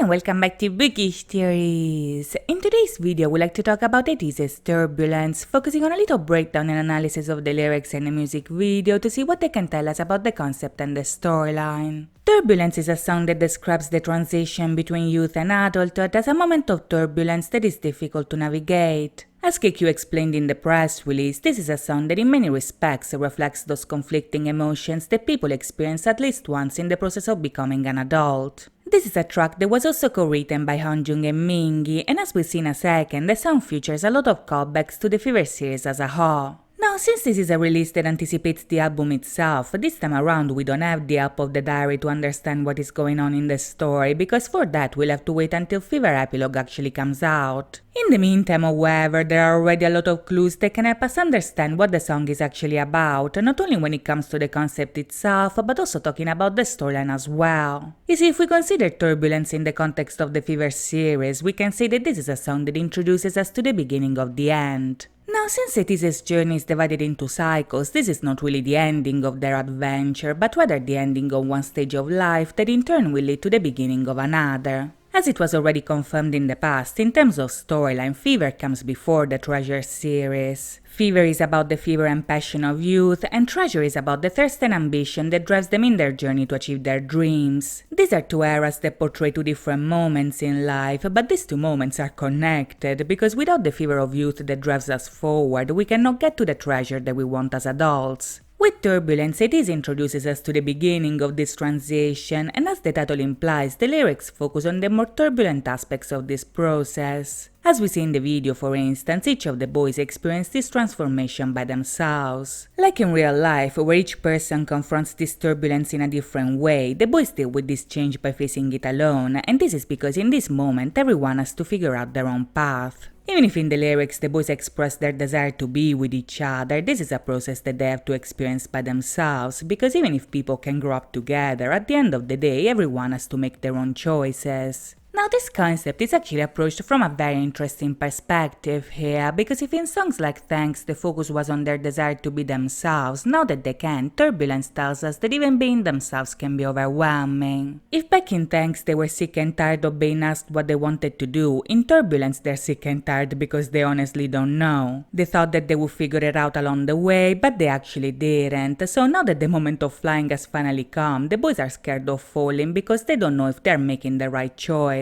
and welcome back to Bookish Theories. In today's video, we'd like to talk about ATEEZ's Turbulence, focusing on a little breakdown and analysis of the lyrics and the music video to see what they can tell us about the concept and the storyline. Turbulence is a song that describes the transition between youth and adulthood as a moment of turbulence that is difficult to navigate. As KQ explained in the press release, this is a song that in many respects reflects those conflicting emotions that people experience at least once in the process of becoming an adult. This is a track that was also co-written by Hyunjung and Mingi, and as we'll see in a second, the song features a lot of callbacks to the Fever series as a whole. Now, since this is a release that anticipates the album itself, this time around we don't have the help of the diary to understand what is going on in the story, because for that we'll have to wait until Fever Epilogue actually comes out. In the meantime, however, there are already a lot of clues that can help us understand what the song is actually about, not only when it comes to the concept itself, but also talking about the storyline as well. You see, if we consider Turbulence in the context of the Fever series, we can say that this is a song that introduces us to the beginning of the end. Now, since ATEEZ's journey is divided into cycles, this is not really the ending of their adventure, but rather the ending of one stage of life that in turn will lead to the beginning of another. As it was already confirmed in the past, in terms of storyline, Fever comes before the Treasure series. Fever is about the fever and passion of youth, and Treasure is about the thirst and ambition that drives them in their journey to achieve their dreams. These are two eras that portray two different moments in life, but these two moments are connected, because without the fever of youth that drives us forward, we cannot get to the treasure that we want as adults. With Turbulence, ATEEZ introduces us to the beginning of this transition, and as the title implies, the lyrics focus on the more turbulent aspects of this process. As we see in the video, for instance, each of the boys experience this transformation by themselves. Like in real life, where each person confronts this turbulence in a different way, the boys deal with this change by facing it alone, and this is because in this moment everyone has to figure out their own path. Even if in the lyrics the boys express their desire to be with each other, this is a process that they have to experience by themselves, because even if people can grow up together, at the end of the day everyone has to make their own choices. Now, this concept is actually approached from a very interesting perspective here, because if in songs like Thanks the focus was on their desire to be themselves, now that they can, Turbulence tells us that even being themselves can be overwhelming. If back in Thanks they were sick and tired of being asked what they wanted to do, in Turbulence they're sick and tired because they honestly don't know. They thought that they would figure it out along the way, but they actually didn't. So now that the moment of flying has finally come, the boys are scared of falling because they don't know if they're making the right choice.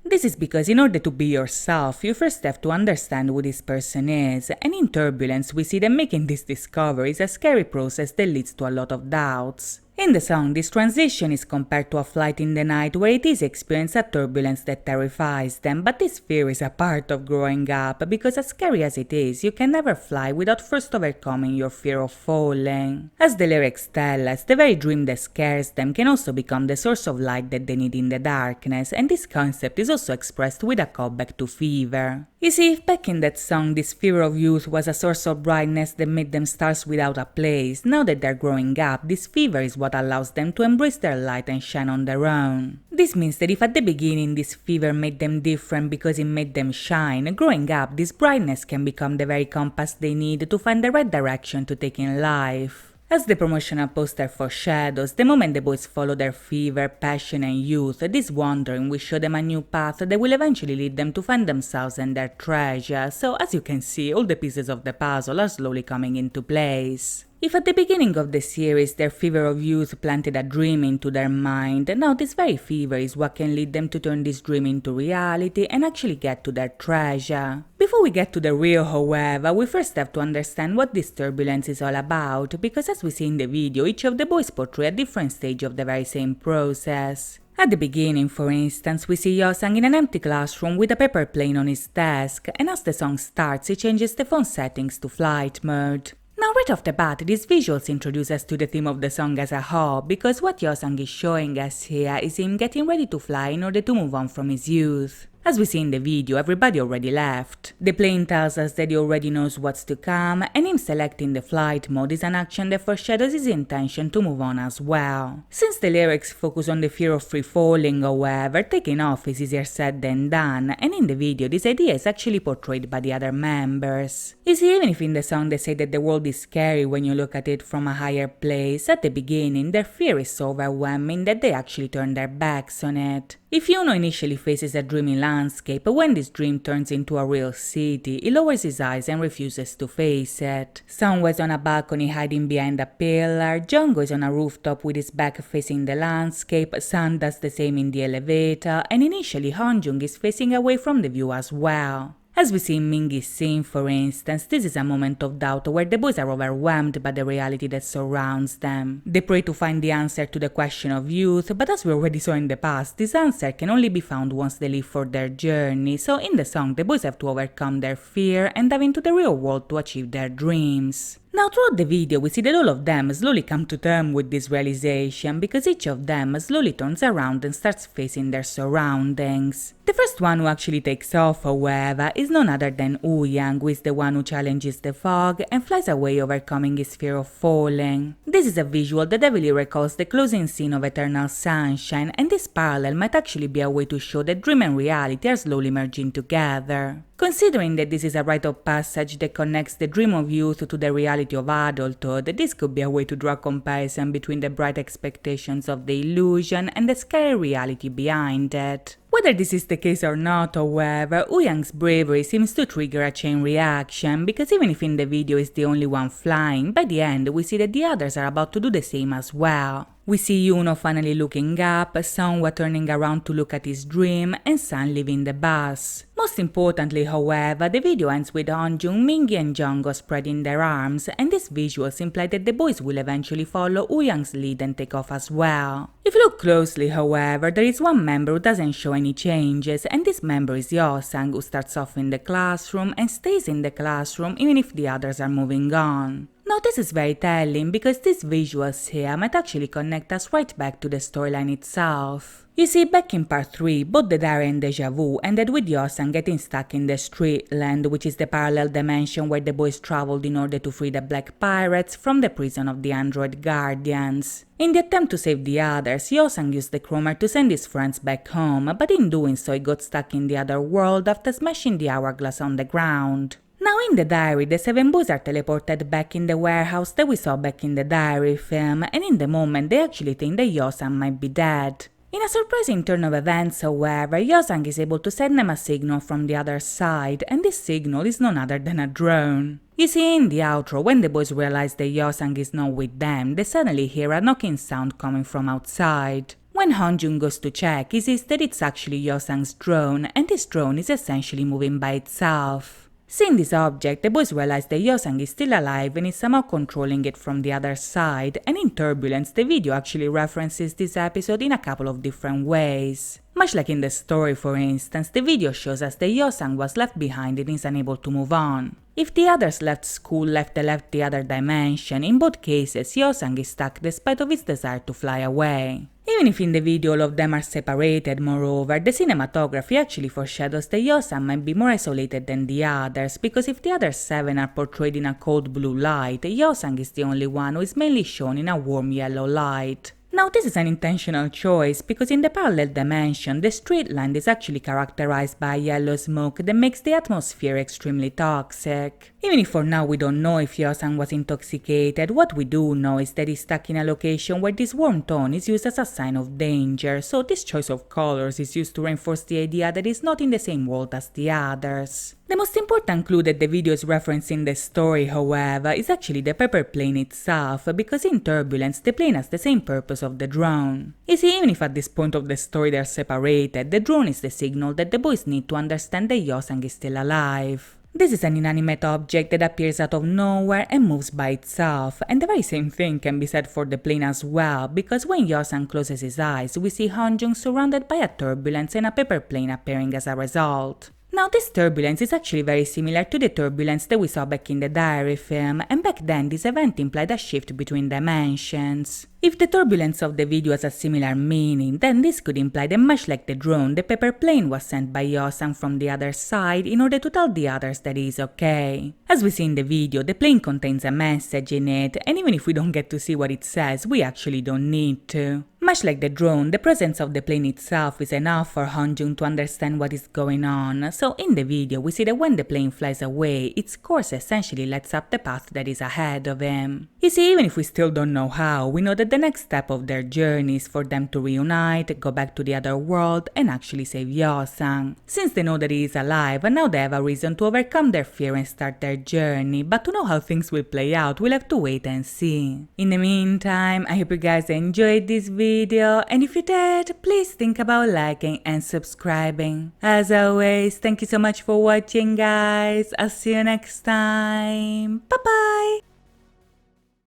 This is because in order to be yourself, you first have to understand who this person is, and in Turbulence we see that making this discovery is a scary process that leads to a lot of doubts. In the song, this transition is compared to a flight in the night where ATEEZ experience a turbulence that terrifies them, but this fear is a part of growing up, because as scary as it is, you can never fly without first overcoming your fear of falling. As the lyrics tell us, the very dream that scares them can also become the source of light that they need in the darkness, and this concept is also expressed with a callback to Fever. You see, if back in that song this fear of youth was a source of brightness that made them stars without a place, now that they're growing up, this fever is what allows them to embrace their light and shine on their own. This means that if at the beginning this fever made them different because it made them shine, growing up this brightness can become the very compass they need to find the right direction to take in life. As the promotional poster foreshadows, the moment the boys follow their fever, passion and youth, this wandering will show them a new path that will eventually lead them to find themselves and their treasure. So as you can see, all the pieces of the puzzle are slowly coming into place. If at the beginning of the series their fever of youth planted a dream into their mind, now this very fever is what can lead them to turn this dream into reality and actually get to their treasure. Before we get to the real, however, we first have to understand what this turbulence is all about, because as we see in the video, each of the boys portray a different stage of the very same process. At the beginning, for instance, we see Yosang in an empty classroom with a paper plane on his desk, and as the song starts, he changes the phone settings to flight mode. Now, right off the bat, these visuals introduce us to the theme of the song as a whole, because what Yosang is showing us here is him getting ready to fly in order to move on from his youth. As we see in the video, everybody already left. The plane tells us that he already knows what's to come, and him selecting the flight mode is an action that foreshadows his intention to move on as well. Since the lyrics focus on the fear of free falling, however, taking off is easier said than done, and in the video this idea is actually portrayed by the other members. You see, even if in the song they say that the world is scary when you look at it from a higher place, at the beginning their fear is so overwhelming that they actually turn their backs on it. If Yuno initially faces a dreamy landscape, but when this dream turns into a real city, he lowers his eyes and refuses to face it. Sungwoo is on a balcony hiding behind a pillar, Jungkook is on a rooftop with his back facing the landscape, Sun does the same in the elevator, and initially Hyunjung is facing away from the view as well. As we see in Mingi's scene, for instance, this is a moment of doubt where the boys are overwhelmed by the reality that surrounds them. They pray to find the answer to the question of youth, but as we already saw in the past, this answer can only be found once they leave for their journey, so in the song the boys have to overcome their fear and dive into the real world to achieve their dreams. Now throughout the video we see that all of them slowly come to terms with this realization because each of them slowly turns around and starts facing their surroundings. The first one who actually takes off, however, is none other than Woo-young, who is the one who challenges the fog and flies away overcoming his fear of falling. This is a visual that heavily recalls the closing scene of Eternal Sunshine, and this parallel might actually be a way to show that dream and reality are slowly merging together. Considering that this is a rite of passage that connects the dream of youth to the reality of adulthood, this could be a way to draw a comparison between the bright expectations of the illusion and the scary reality behind it. Whether this is the case or not, however, Woo-young's bravery seems to trigger a chain reaction, because even if in the video he's the only one flying, by the end we see that the others are about to do the same as well. We see Yuno finally looking up, Sungwoo turning around to look at his dream, and Sun leaving the bus. Most importantly, however, the video ends with Hyunjung, Mingi and Jungkook spreading their arms, and these visuals imply that the boys will eventually follow Woo-young's lead and take off as well. If you look closely, however, there is one member who doesn't show any changes, and this member is Yeosang, who starts off in the classroom and stays in the classroom even if the others are moving on. Now this is very telling because these visuals here might actually connect us right back to the storyline itself. You see, back in part 3, both the diary and Deja Vu ended with Yeosang getting stuck in the Street Land, which is the parallel dimension where the boys traveled in order to free the Black Pirates from the prison of the Android Guardians. In the attempt to save the others, Yeosang used the Chromer to send his friends back home, but in doing so he got stuck in the other world after smashing the hourglass on the ground. Now in the diary, the 7 boys are teleported back in the warehouse that we saw back in the diary film, and in the moment they actually think that Yeosang might be dead. In a surprising turn of events, however, Yeosang is able to send them a signal from the other side, and this signal is none other than a drone. You see, in the outro, when the boys realize that Yeosang is not with them, they suddenly hear a knocking sound coming from outside. When Hyunjung goes to check, he sees that it's actually Yeosang's drone, and this drone is essentially moving by itself. Seeing this object, the boys realize that Yeosang is still alive and is somehow controlling it from the other side, and in Turbulence, the video actually references this episode in a couple of different ways. Much like in the story, for instance, the video shows us that Yeosang was left behind and is unable to move on. If the others left school, left the other dimension, in both cases Yeosang is stuck despite of his desire to fly away. Even if in the video all of them are separated, moreover, the cinematography actually foreshadows that Yeosang might be more isolated than the others, because if the other 7 are portrayed in a cold blue light, Yeosang is the only one who is mainly shown in a warm yellow light. Now this is an intentional choice because in the parallel dimension, the street land is actually characterized by yellow smoke that makes the atmosphere extremely toxic. Even if for now we don't know if Yeosang was intoxicated, what we do know is that he's stuck in a location where this warm tone is used as a sign of danger, so this choice of colors is used to reinforce the idea that he's not in the same world as the others. The most important clue that the video is referencing the story, however, is actually the paper plane itself, because in Turbulence the plane has the same purpose of the drone. You see, even if at this point of the story they are separated, the drone is the signal that the boys need to understand that Yeosang is still alive. This is an inanimate object that appears out of nowhere and moves by itself, and the very same thing can be said for the plane as well, because when Yeosang closes his eyes, we see Hyunjung surrounded by a turbulence and a paper plane appearing as a result. Now this turbulence is actually very similar to the turbulence that we saw back in the diary film, and back then this event implied a shift between dimensions. If the turbulence of the video has a similar meaning, then this could imply that much like the drone, the paper plane was sent by Yosang from the other side in order to tell the others that he is okay. As we see in the video, the plane contains a message in it, and even if we don't get to see what it says, we actually don't need to. Much like the drone, the presence of the plane itself is enough for Honjun to understand what is going on, so in the video we see that when the plane flies away, its course essentially lights up the path that is ahead of him. You see, even if we still don't know how, we know that the next step of their journey is for them to reunite, go back to the other world, and actually save Yosang. Since they know that he is alive, and now they have a reason to overcome their fear and start their journey, but to know how things will play out, we'll have to wait and see. In the meantime, I hope you guys enjoyed this video, and if you did, please think about liking and subscribing. As always, thank you so much for watching, guys. I'll see you next time. Bye bye!